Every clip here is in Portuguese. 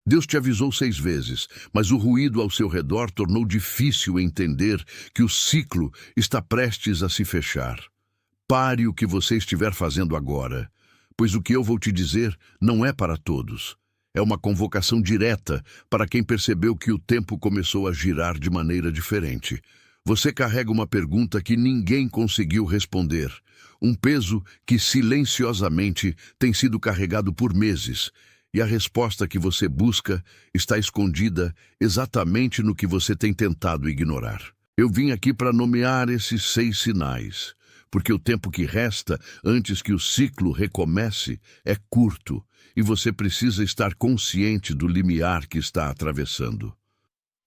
Deus te avisou 6 vezes, mas o ruído ao seu redor tornou difícil entender que o ciclo está prestes a se fechar. Pare o que você estiver fazendo agora, pois o que eu vou te dizer não é para todos. É uma convocação direta para quem percebeu que o tempo começou a girar de maneira diferente. Você carrega uma pergunta que ninguém conseguiu responder, um peso que silenciosamente tem sido carregado por meses, e a resposta que você busca está escondida exatamente no que você tem tentado ignorar. Eu vim aqui para nomear esses 6 sinais, porque o tempo que resta antes que o ciclo recomece é curto, e você precisa estar consciente do limiar que está atravessando.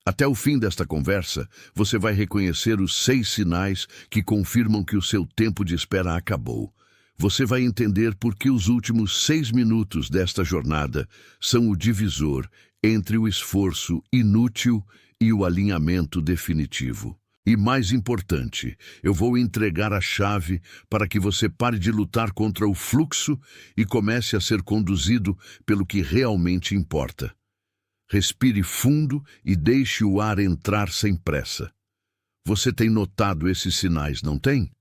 Até o fim desta conversa, você vai reconhecer os 6 sinais que confirmam que o seu tempo de espera acabou. Você vai entender por que os últimos 6 minutos desta jornada são o divisor entre o esforço inútil e o alinhamento definitivo. E mais importante, eu vou entregar a chave para que você pare de lutar contra o fluxo e comece a ser conduzido pelo que realmente importa. Respire fundo e deixe o ar entrar sem pressa. Você tem notado esses sinais, não tem?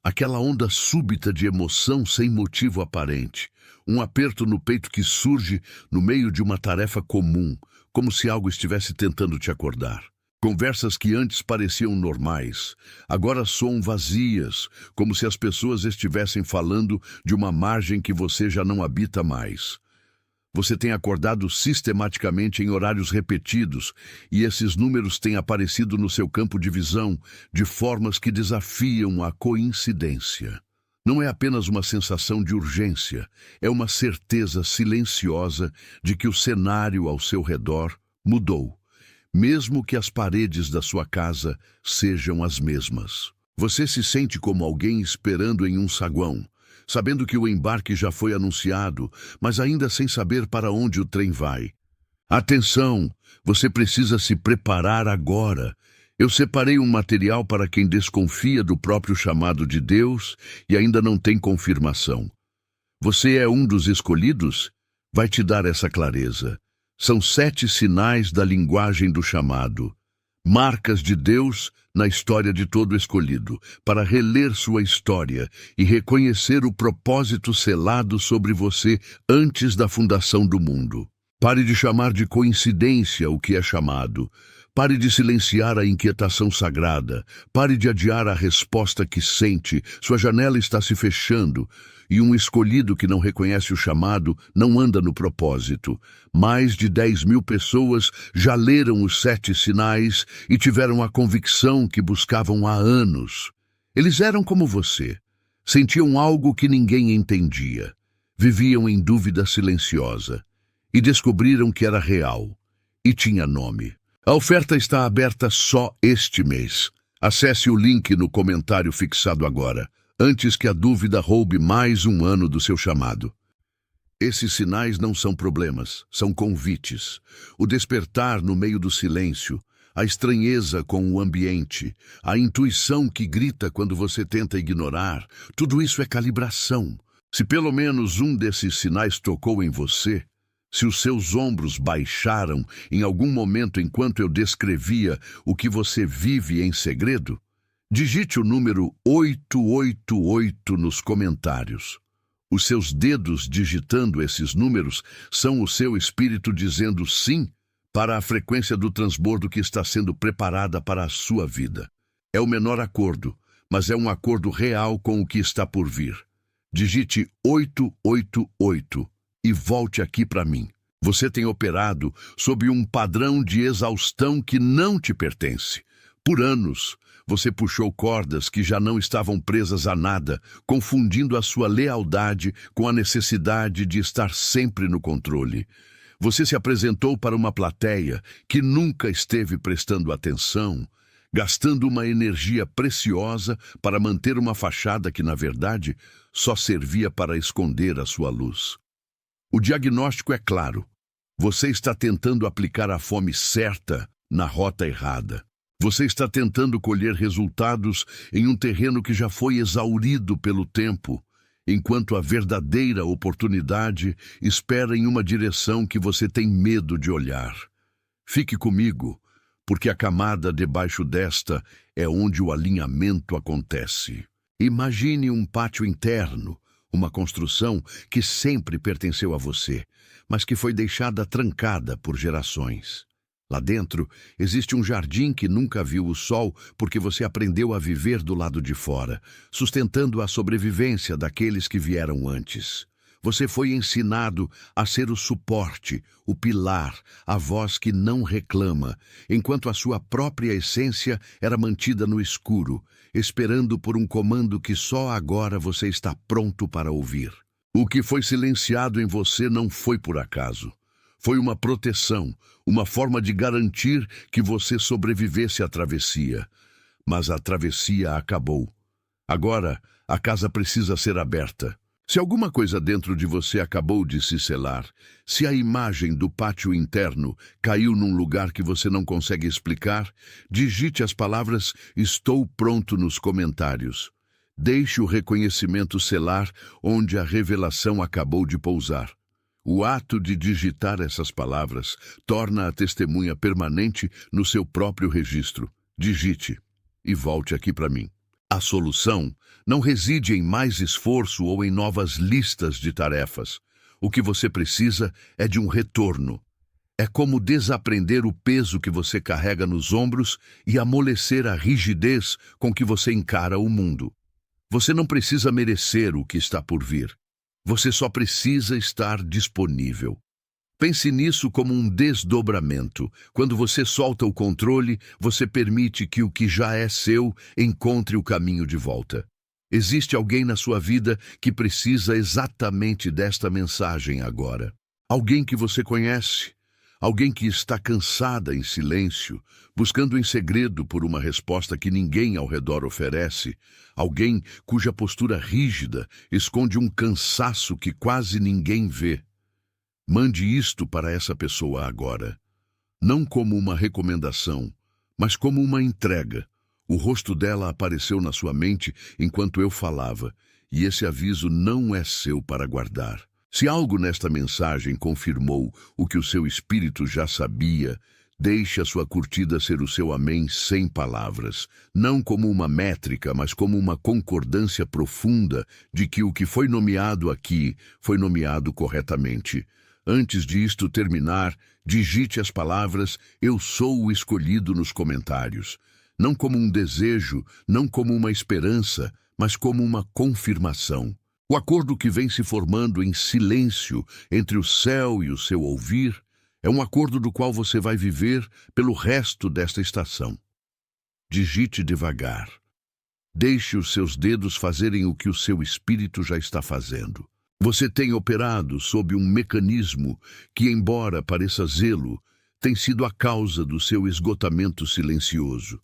Aquela onda súbita de emoção sem motivo aparente, um aperto no peito que surge no meio de uma tarefa comum, como se algo estivesse tentando te acordar. Conversas que antes pareciam normais, agora soam vazias, como se as pessoas estivessem falando de uma margem que você já não habita mais. Você tem acordado sistematicamente em horários repetidos e esses números têm aparecido no seu campo de visão de formas que desafiam a coincidência. Não é apenas uma sensação de urgência, é uma certeza silenciosa de que o cenário ao seu redor mudou, mesmo que as paredes da sua casa sejam as mesmas. Você se sente como alguém esperando em um saguão, sabendo que o embarque já foi anunciado, mas ainda sem saber para onde o trem vai. Atenção! Você precisa se preparar agora. Eu separei um material para quem desconfia do próprio chamado de Deus e ainda não tem confirmação. Você é um dos escolhidos? Vai te dar essa clareza. São 7 sinais da linguagem do chamado. Marcas de Deus na história de todo escolhido, para reler sua história e reconhecer o propósito selado sobre você antes da fundação do mundo. Pare de chamar de coincidência o que é chamado. Pare de silenciar a inquietação sagrada. Pare de adiar a resposta que sente. Sua janela está se fechando. E um escolhido que não reconhece o chamado não anda no propósito. Mais de 10.000 pessoas já leram os 7 sinais e tiveram a convicção que buscavam há anos. Eles eram como você. Sentiam algo que ninguém entendia. Viviam em dúvida silenciosa. E descobriram que era real. E tinha nome. A oferta está aberta só este mês. Acesse o link no comentário fixado agora, antes que a dúvida roube mais um ano do seu chamado. Esses sinais não são problemas, são convites. O despertar no meio do silêncio, a estranheza com o ambiente, a intuição que grita quando você tenta ignorar, tudo isso é calibração. Se pelo menos um desses sinais tocou em você, se os seus ombros baixaram em algum momento enquanto eu descrevia o que você vive em segredo, digite o número 888 nos comentários. Os seus dedos digitando esses números são o seu espírito dizendo sim para a frequência do transbordo que está sendo preparada para a sua vida. É o menor acordo, mas é um acordo real com o que está por vir. Digite 888 e volte aqui para mim. Você tem operado sob um padrão de exaustão que não te pertence. Por anos, você puxou cordas que já não estavam presas a nada, confundindo a sua lealdade com a necessidade de estar sempre no controle. Você se apresentou para uma plateia que nunca esteve prestando atenção, gastando uma energia preciosa para manter uma fachada que, na verdade, só servia para esconder a sua luz. O diagnóstico é claro. Você está tentando aplicar a fome certa na rota errada. Você está tentando colher resultados em um terreno que já foi exaurido pelo tempo, enquanto a verdadeira oportunidade espera em uma direção que você tem medo de olhar. Fique comigo, porque a camada debaixo desta é onde o alinhamento acontece. Imagine um pátio interno, uma construção que sempre pertenceu a você, mas que foi deixada trancada por gerações. Lá dentro, existe um jardim que nunca viu o sol porque você aprendeu a viver do lado de fora, sustentando a sobrevivência daqueles que vieram antes. Você foi ensinado a ser o suporte, o pilar, a voz que não reclama, enquanto a sua própria essência era mantida no escuro, esperando por um comando que só agora você está pronto para ouvir. O que foi silenciado em você não foi por acaso. Foi uma proteção, uma forma de garantir que você sobrevivesse à travessia. Mas a travessia acabou. Agora, a casa precisa ser aberta. Se alguma coisa dentro de você acabou de se selar, se a imagem do pátio interno caiu num lugar que você não consegue explicar, digite as palavras "Estou pronto" nos comentários. Deixe o reconhecimento selar onde a revelação acabou de pousar. O ato de digitar essas palavras torna a testemunha permanente no seu próprio registro. Digite e volte aqui para mim. A solução não reside em mais esforço ou em novas listas de tarefas. O que você precisa é de um retorno. É como desaprender o peso que você carrega nos ombros e amolecer a rigidez com que você encara o mundo. Você não precisa merecer o que está por vir. Você só precisa estar disponível. Pense nisso como um desdobramento. Quando você solta o controle, você permite que o que já é seu encontre o caminho de volta. Existe alguém na sua vida que precisa exatamente desta mensagem agora. Alguém que você conhece. Alguém que está cansada em silêncio, buscando em segredo por uma resposta que ninguém ao redor oferece. Alguém cuja postura rígida esconde um cansaço que quase ninguém vê. Mande isto para essa pessoa agora. Não como uma recomendação, mas como uma entrega. O rosto dela apareceu na sua mente enquanto eu falava, e esse aviso não é seu para guardar. Se algo nesta mensagem confirmou o que o seu espírito já sabia, deixe a sua curtida ser o seu amém sem palavras, não como uma métrica, mas como uma concordância profunda de que o que foi nomeado aqui foi nomeado corretamente. Antes de isto terminar, digite as palavras "Eu sou o escolhido" nos comentários. Não como um desejo, não como uma esperança, mas como uma confirmação. O acordo que vem se formando em silêncio entre o céu e o seu ouvir é um acordo do qual você vai viver pelo resto desta estação. Digite devagar. Deixe os seus dedos fazerem o que o seu espírito já está fazendo. Você tem operado sob um mecanismo que, embora pareça zelo, tem sido a causa do seu esgotamento silencioso.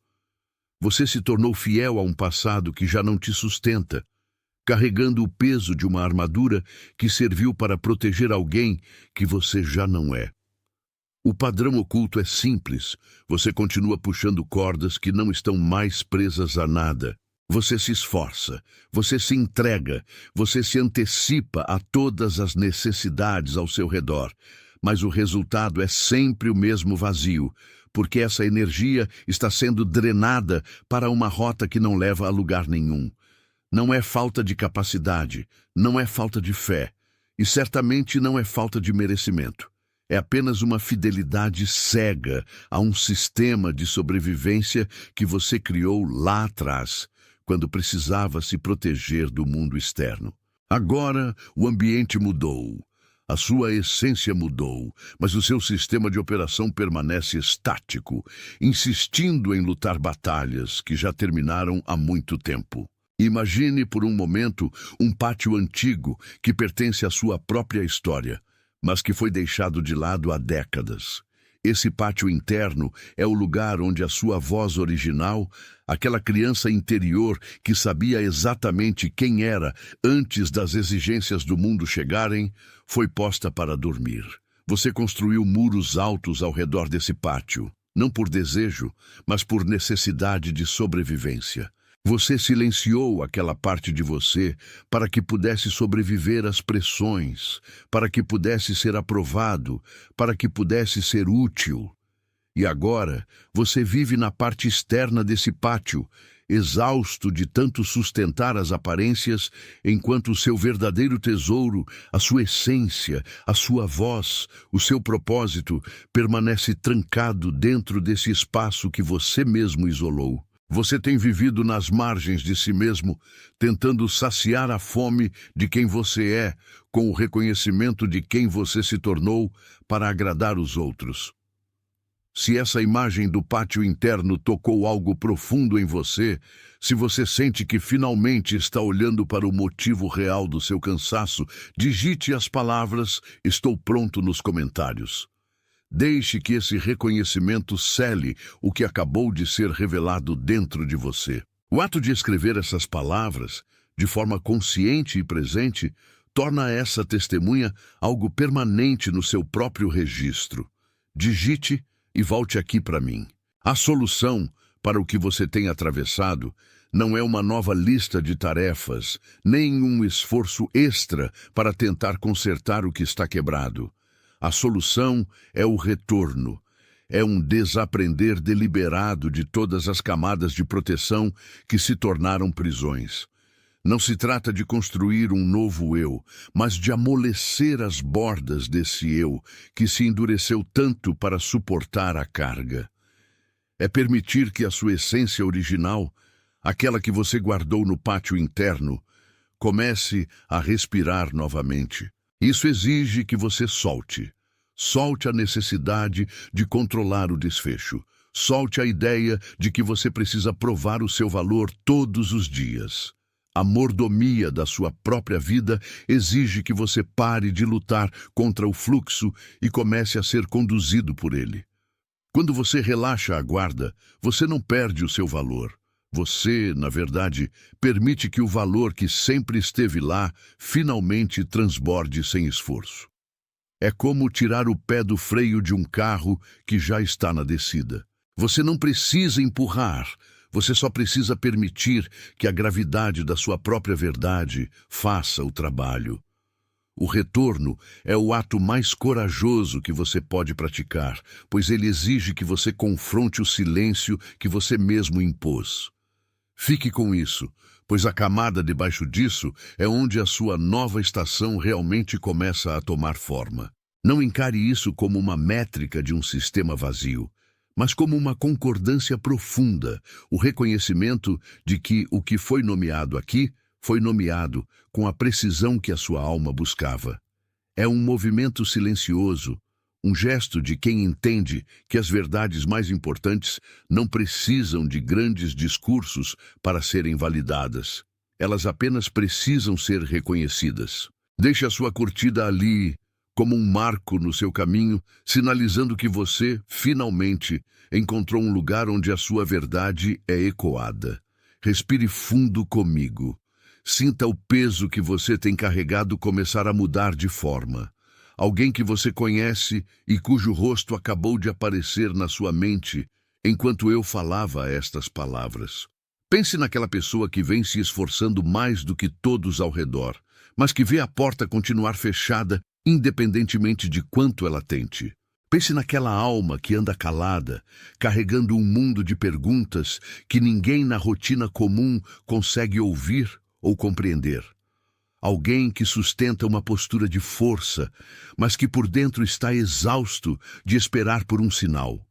Você se tornou fiel a um passado que já não te sustenta, carregando o peso de uma armadura que serviu para proteger alguém que você já não é. O padrão oculto é simples. Você continua puxando cordas que não estão mais presas a nada. Você se esforça, você se entrega, você se antecipa a todas as necessidades ao seu redor, mas o resultado é sempre o mesmo vazio, porque essa energia está sendo drenada para uma rota que não leva a lugar nenhum. Não é falta de capacidade, não é falta de fé, e certamente não é falta de merecimento. É apenas uma fidelidade cega a um sistema de sobrevivência que você criou lá atrás, quando precisava se proteger do mundo externo. Agora, o ambiente mudou. A sua essência mudou, mas o seu sistema de operação permanece estático, insistindo em lutar batalhas que já terminaram há muito tempo. Imagine por um momento um pátio antigo que pertence à sua própria história, mas que foi deixado de lado há décadas. Esse pátio interno é o lugar onde a sua voz original, aquela criança interior que sabia exatamente quem era antes das exigências do mundo chegarem, foi posta para dormir. Você construiu muros altos ao redor desse pátio, não por desejo, mas por necessidade de sobrevivência. Você silenciou aquela parte de você para que pudesse sobreviver às pressões, para que pudesse ser aprovado, para que pudesse ser útil. E agora, você vive na parte externa desse pátio, exausto de tanto sustentar as aparências, enquanto o seu verdadeiro tesouro, a sua essência, a sua voz, o seu propósito, permanece trancado dentro desse espaço que você mesmo isolou. Você tem vivido nas margens de si mesmo, tentando saciar a fome de quem você é, com o reconhecimento de quem você se tornou para agradar os outros. Se essa imagem do pátio interno tocou algo profundo em você, se você sente que finalmente está olhando para o motivo real do seu cansaço, digite as palavras "Estou pronto" nos comentários. Deixe que esse reconhecimento cele o que acabou de ser revelado dentro de você. O ato de escrever essas palavras, de forma consciente e presente, torna essa testemunha algo permanente no seu próprio registro. Digite e volte aqui para mim. A solução para o que você tem atravessado não é uma nova lista de tarefas, nem um esforço extra para tentar consertar o que está quebrado. A solução é o retorno. É um desaprender deliberado de todas as camadas de proteção que se tornaram prisões. Não se trata de construir um novo eu, mas de amolecer as bordas desse eu que se endureceu tanto para suportar a carga. É permitir que a sua essência original, aquela que você guardou no pátio interno, comece a respirar novamente. Isso exige que você solte. Solte a necessidade de controlar o desfecho. Solte a ideia de que você precisa provar o seu valor todos os dias. A mordomia da sua própria vida exige que você pare de lutar contra o fluxo e comece a ser conduzido por ele. Quando você relaxa a guarda, você não perde o seu valor. Você, na verdade, permite que o valor que sempre esteve lá finalmente transborde sem esforço. É como tirar o pé do freio de um carro que já está na descida. Você não precisa empurrar, você só precisa permitir que a gravidade da sua própria verdade faça o trabalho. O retorno é o ato mais corajoso que você pode praticar, pois ele exige que você confronte o silêncio que você mesmo impôs. Fique com isso, pois a camada debaixo disso é onde a sua nova estação realmente começa a tomar forma. Não encare isso como uma métrica de um sistema vazio, mas como uma concordância profunda, o reconhecimento de que o que foi nomeado aqui foi nomeado com a precisão que a sua alma buscava. É um movimento silencioso, um gesto de quem entende que as verdades mais importantes não precisam de grandes discursos para serem validadas. Elas apenas precisam ser reconhecidas. Deixe a sua curtida ali, como um marco no seu caminho, sinalizando que você, finalmente, encontrou um lugar onde a sua verdade é ecoada. Respire fundo comigo. Sinta o peso que você tem carregado começar a mudar de forma. Alguém que você conhece e cujo rosto acabou de aparecer na sua mente enquanto eu falava estas palavras. Pense naquela pessoa que vem se esforçando mais do que todos ao redor, mas que vê a porta continuar fechada independentemente de quanto ela tente. Pense naquela alma que anda calada, carregando um mundo de perguntas que ninguém na rotina comum consegue ouvir ou compreender. Alguém que sustenta uma postura de força, mas que por dentro está exausto de esperar por um sinal.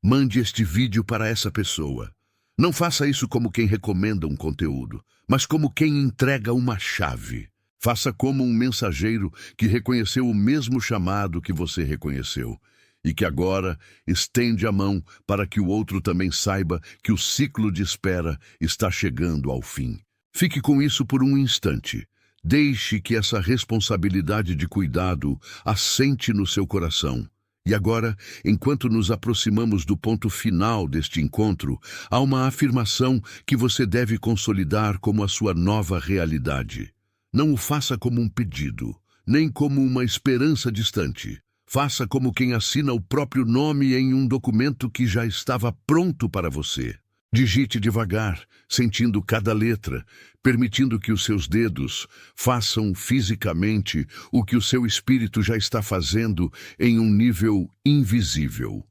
Mande este vídeo para essa pessoa. Não faça isso como quem recomenda um conteúdo, mas como quem entrega uma chave. Faça como um mensageiro que reconheceu o mesmo chamado que você reconheceu e que agora estende a mão para que o outro também saiba que o ciclo de espera está chegando ao fim. Fique com isso por um instante. Deixe que essa responsabilidade de cuidado assente no seu coração. E agora, enquanto nos aproximamos do ponto final deste encontro, há uma afirmação que você deve consolidar como a sua nova realidade. Não o faça como um pedido, nem como uma esperança distante. Faça como quem assina o próprio nome em um documento que já estava pronto para você. Digite devagar, sentindo cada letra, permitindo que os seus dedos façam fisicamente o que o seu espírito já está fazendo em um nível invisível.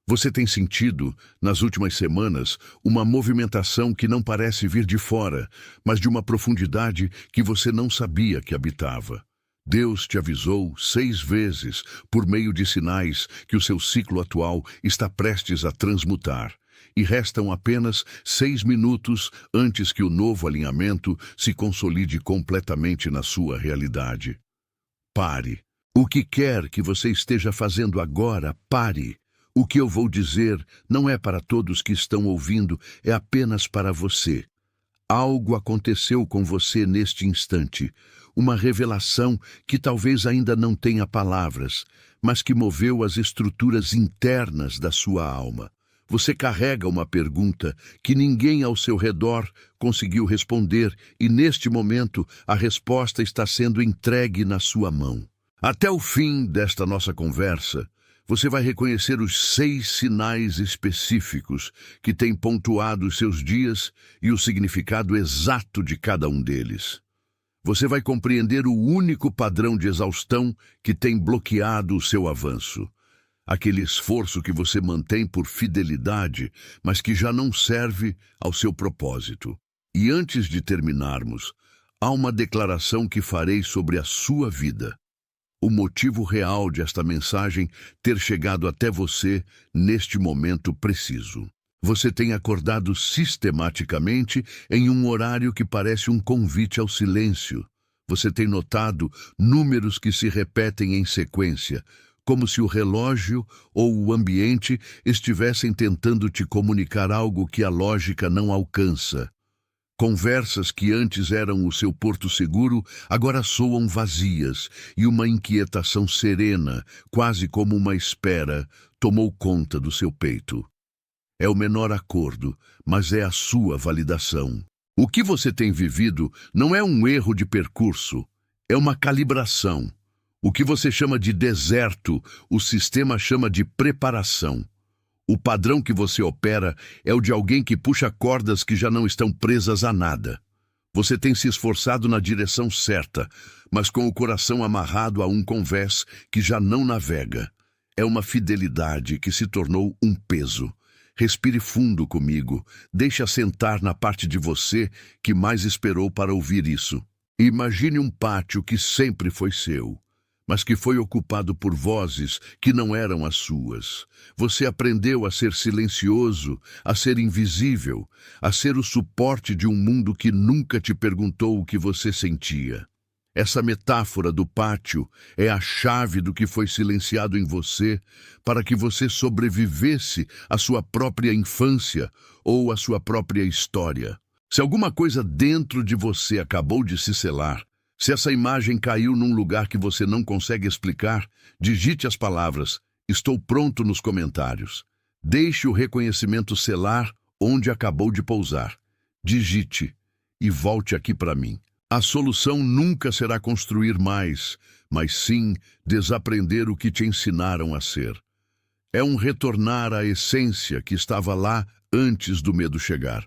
Você tem sentido, nas últimas semanas, uma movimentação que não parece vir de fora, mas de uma profundidade que você não sabia que habitava. Deus te avisou 6 vezes, por meio de sinais, que o seu ciclo atual está prestes a transmutar. E restam apenas 6 minutos antes que o novo alinhamento se consolide completamente na sua realidade. Pare. O que quer que você esteja fazendo agora, pare. O que eu vou dizer não é para todos que estão ouvindo, é apenas para você. Algo aconteceu com você neste instante, uma revelação que talvez ainda não tenha palavras, mas que moveu as estruturas internas da sua alma. Você carrega uma pergunta que ninguém ao seu redor conseguiu responder e, neste momento, a resposta está sendo entregue na sua mão. Até o fim desta nossa conversa, você vai reconhecer os 6 sinais específicos que têm pontuado os seus dias e o significado exato de cada um deles. Você vai compreender o único padrão de exaustão que tem bloqueado o seu avanço. Aquele esforço que você mantém por fidelidade, mas que já não serve ao seu propósito. E antes de terminarmos, há uma declaração que farei sobre a sua vida. O motivo real de esta mensagem ter chegado até você neste momento preciso. Você tem acordado sistematicamente em um horário que parece um convite ao silêncio. Você tem notado números que se repetem em sequência, como se o relógio ou o ambiente estivessem tentando te comunicar algo que a lógica não alcança. Conversas que antes eram o seu porto seguro, agora soam vazias, e uma inquietação serena, quase como uma espera, tomou conta do seu peito. É o menor acordo, mas é a sua validação. O que você tem vivido não é um erro de percurso, é uma calibração. O que você chama de deserto, o sistema chama de preparação. O padrão que você opera é o de alguém que puxa cordas que já não estão presas a nada. Você tem se esforçado na direção certa, mas com o coração amarrado a um convés que já não navega. É uma fidelidade que se tornou um peso. Respire fundo comigo, deixe assentar na parte de você que mais esperou para ouvir isso. Imagine um pátio que sempre foi seu, mas que foi ocupado por vozes que não eram as suas. Você aprendeu a ser silencioso, a ser invisível, a ser o suporte de um mundo que nunca te perguntou o que você sentia. Essa metáfora do pátio é a chave do que foi silenciado em você para que você sobrevivesse à sua própria infância ou à sua própria história. Se alguma coisa dentro de você acabou de se selar, se essa imagem caiu num lugar que você não consegue explicar, digite as palavras "Estou pronto" nos comentários. Deixe o reconhecimento selar onde acabou de pousar. Digite e volte aqui para mim. A solução nunca será construir mais, mas sim desaprender o que te ensinaram a ser. É um retornar à essência que estava lá antes do medo chegar.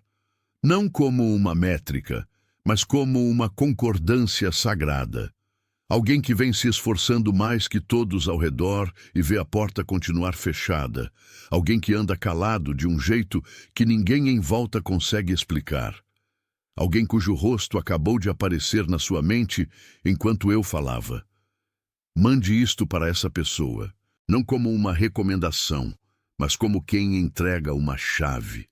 Não como uma métrica, mas como uma concordância sagrada. Alguém que vem se esforçando mais que todos ao redor e vê a porta continuar fechada. Alguém que anda calado de um jeito que ninguém em volta consegue explicar. Alguém cujo rosto acabou de aparecer na sua mente enquanto eu falava. Mande isto para essa pessoa, não como uma recomendação, mas como quem entrega uma chave.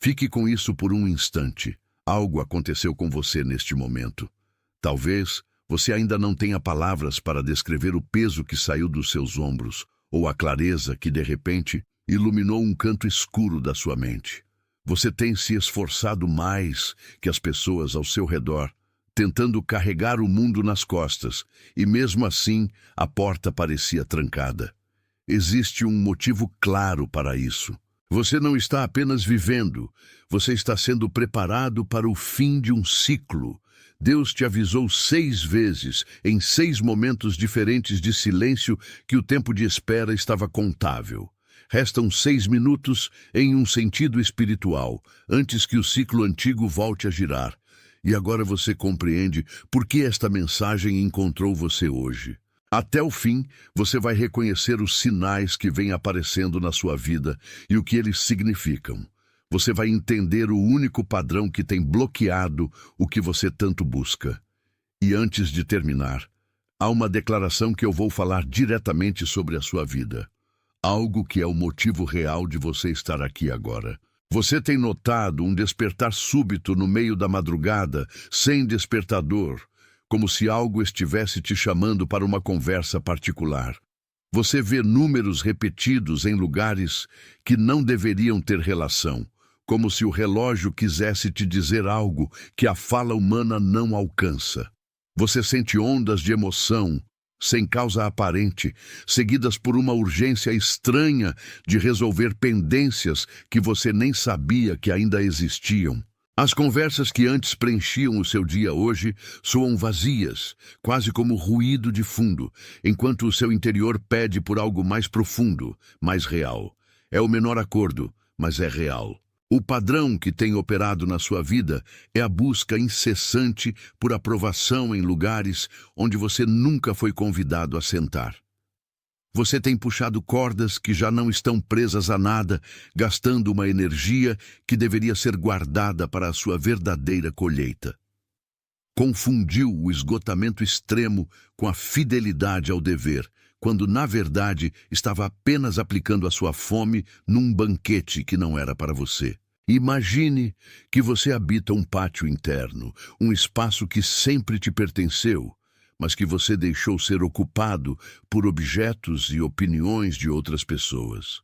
Fique com isso por um instante. Algo aconteceu com você neste momento. Talvez você ainda não tenha palavras para descrever o peso que saiu dos seus ombros, ou a clareza que, de repente, iluminou um canto escuro da sua mente. Você tem se esforçado mais que as pessoas ao seu redor, tentando carregar o mundo nas costas, e mesmo assim a porta parecia trancada. Existe um motivo claro para isso. Você não está apenas vivendo, você está sendo preparado para o fim de um ciclo. Deus te avisou 6 vezes, em 6 momentos diferentes de silêncio, que o tempo de espera estava contável. Restam 6 minutos em um sentido espiritual, antes que o ciclo antigo volte a girar. E agora você compreende por que esta mensagem encontrou você hoje. Até o fim, você vai reconhecer os sinais que vêm aparecendo na sua vida e o que eles significam. Você vai entender o único padrão que tem bloqueado o que você tanto busca. E antes de terminar, há uma declaração que eu vou falar diretamente sobre a sua vida. Algo que é o motivo real de você estar aqui agora. Você tem notado um despertar súbito no meio da madrugada, sem despertador, como se algo estivesse te chamando para uma conversa particular. Você vê números repetidos em lugares que não deveriam ter relação, como se o relógio quisesse te dizer algo que a fala humana não alcança. Você sente ondas de emoção, sem causa aparente, seguidas por uma urgência estranha de resolver pendências que você nem sabia que ainda existiam. As conversas que antes preenchiam o seu dia hoje soam vazias, quase como ruído de fundo, enquanto o seu interior pede por algo mais profundo, mais real. É o menor acordo, mas é real. O padrão que tem operado na sua vida é a busca incessante por aprovação em lugares onde você nunca foi convidado a sentar. Você tem puxado cordas que já não estão presas a nada, gastando uma energia que deveria ser guardada para a sua verdadeira colheita. Confundiu o esgotamento extremo com a fidelidade ao dever, quando na verdade estava apenas aplicando a sua fome num banquete que não era para você. Imagine que você habita um pátio interno, um espaço que sempre te pertenceu, mas que você deixou ser ocupado por objetos e opiniões de outras pessoas.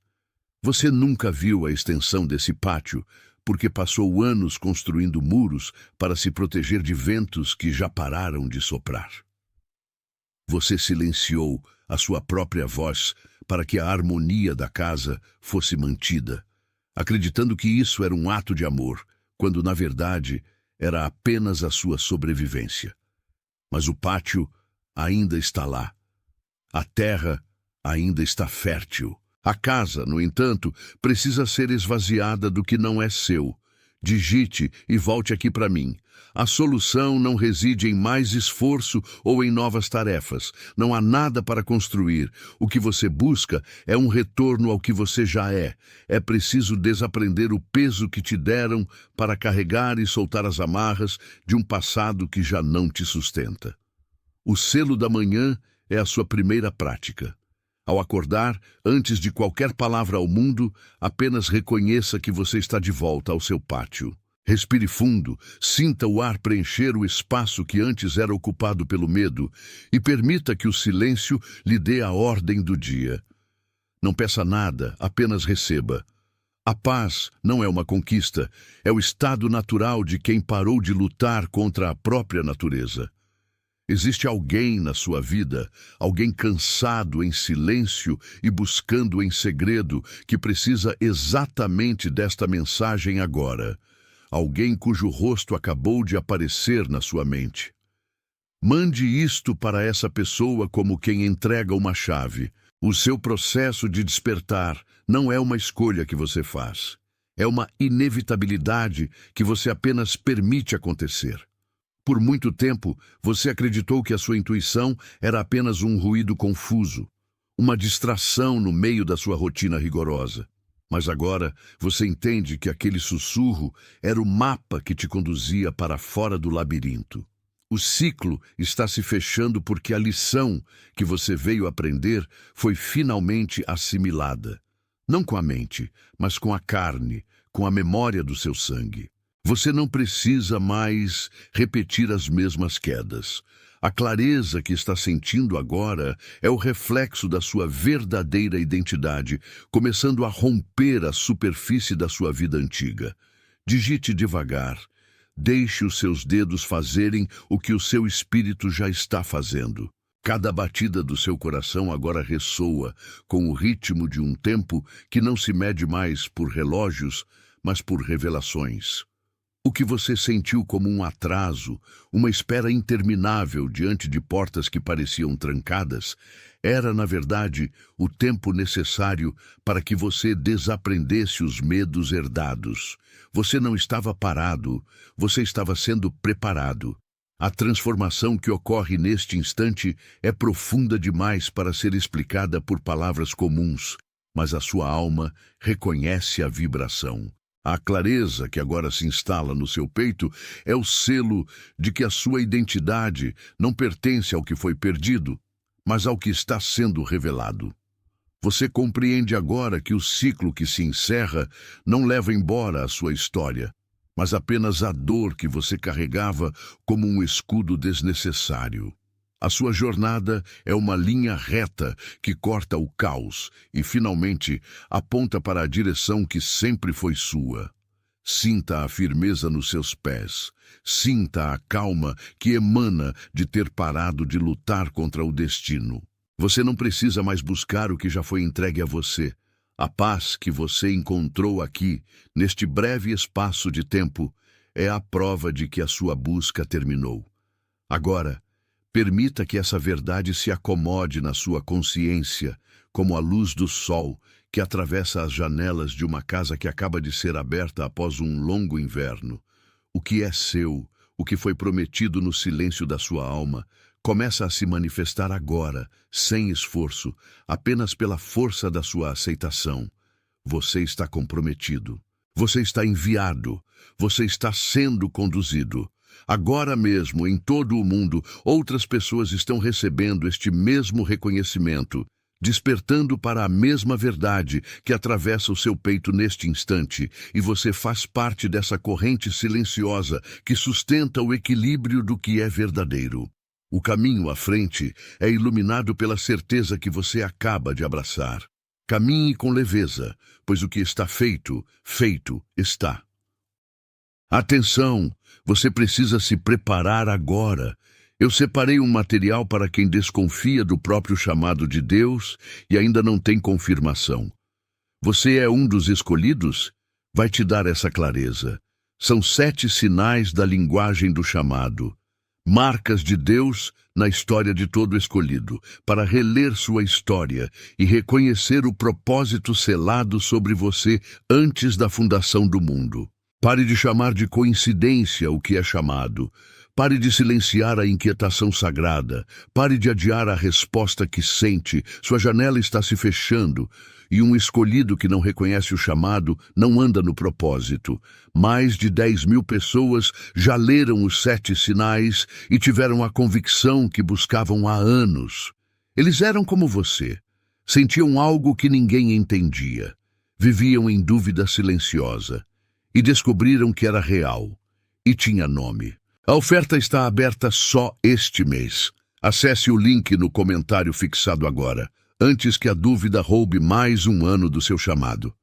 Você nunca viu a extensão desse pátio, porque passou anos construindo muros para se proteger de ventos que já pararam de soprar. Você silenciou a sua própria voz para que a harmonia da casa fosse mantida, acreditando que isso era um ato de amor, quando na verdade era apenas a sua sobrevivência. Mas o pátio ainda está lá. A terra ainda está fértil. A casa, no entanto, precisa ser esvaziada do que não é seu. Digite e volte aqui para mim. A solução não reside em mais esforço ou em novas tarefas. Não há nada para construir. O que você busca é um retorno ao que você já é. É preciso desaprender o peso que te deram para carregar e soltar as amarras de um passado que já não te sustenta. O selo da manhã é a sua primeira prática. Ao acordar, antes de qualquer palavra ao mundo, apenas reconheça que você está de volta ao seu pátio. Respire fundo, sinta o ar preencher o espaço que antes era ocupado pelo medo e permita que o silêncio lhe dê a ordem do dia. Não peça nada, apenas receba. A paz não é uma conquista, é o estado natural de quem parou de lutar contra a própria natureza. Existe alguém na sua vida, alguém cansado em silêncio e buscando em segredo, que precisa exatamente desta mensagem agora. Alguém cujo rosto acabou de aparecer na sua mente. Mande isto para essa pessoa como quem entrega uma chave. O seu processo de despertar não é uma escolha que você faz. É uma inevitabilidade que você apenas permite acontecer. Por muito tempo, você acreditou que a sua intuição era apenas um ruído confuso, uma distração no meio da sua rotina rigorosa. Mas agora você entende que aquele sussurro era o mapa que te conduzia para fora do labirinto. O ciclo está se fechando porque a lição que você veio aprender foi finalmente assimilada. Não com a mente, mas com a carne, com a memória do seu sangue. Você não precisa mais repetir as mesmas quedas. A clareza que está sentindo agora é o reflexo da sua verdadeira identidade, começando a romper a superfície da sua vida antiga. Digite devagar. Deixe os seus dedos fazerem o que o seu espírito já está fazendo. Cada batida do seu coração agora ressoa com o ritmo de um tempo que não se mede mais por relógios, mas por revelações. O que você sentiu como um atraso, uma espera interminável diante de portas que pareciam trancadas, era, na verdade, o tempo necessário para que você desaprendesse os medos herdados. Você não estava parado, você estava sendo preparado. A transformação que ocorre neste instante é profunda demais para ser explicada por palavras comuns, mas a sua alma reconhece a vibração. A clareza que agora se instala no seu peito é o selo de que a sua identidade não pertence ao que foi perdido, mas ao que está sendo revelado. Você compreende agora que o ciclo que se encerra não leva embora a sua história, mas apenas a dor que você carregava como um escudo desnecessário. A sua jornada é uma linha reta que corta o caos e, finalmente, aponta para a direção que sempre foi sua. Sinta a firmeza nos seus pés. Sinta a calma que emana de ter parado de lutar contra o destino. Você não precisa mais buscar o que já foi entregue a você. A paz que você encontrou aqui, neste breve espaço de tempo, é a prova de que a sua busca terminou. Agora, permita que essa verdade se acomode na sua consciência, como a luz do sol que atravessa as janelas de uma casa que acaba de ser aberta após um longo inverno. O que é seu, o que foi prometido no silêncio da sua alma, começa a se manifestar agora, sem esforço, apenas pela força da sua aceitação. Você está comprometido. Você está enviado. Você está sendo conduzido. Agora mesmo, em todo o mundo, outras pessoas estão recebendo este mesmo reconhecimento, despertando para a mesma verdade que atravessa o seu peito neste instante, e você faz parte dessa corrente silenciosa que sustenta o equilíbrio do que é verdadeiro. O caminho à frente é iluminado pela certeza que você acaba de abraçar. Caminhe com leveza, pois o que está feito, feito está. Atenção! Você precisa se preparar agora. Eu separei um material para quem desconfia do próprio chamado de Deus e ainda não tem confirmação. Você é um dos escolhidos? Vai te dar essa clareza. São 7 sinais da linguagem do chamado. Marcas de Deus na história de todo escolhido, para reler sua história e reconhecer o propósito selado sobre você antes da fundação do mundo. Pare de chamar de coincidência o que é chamado. Pare de silenciar a inquietação sagrada. Pare de adiar a resposta que sente. Sua janela está se fechando e um escolhido que não reconhece o chamado não anda no propósito. Mais de 10.000 pessoas já leram os 7 sinais e tiveram a convicção que buscavam há anos. Eles eram como você. Sentiam algo que ninguém entendia. Viviam em dúvida silenciosa. E descobriram que era real. E tinha nome. A oferta está aberta só este mês. Acesse o link no comentário fixado agora, antes que a dúvida roube mais um ano do seu chamado.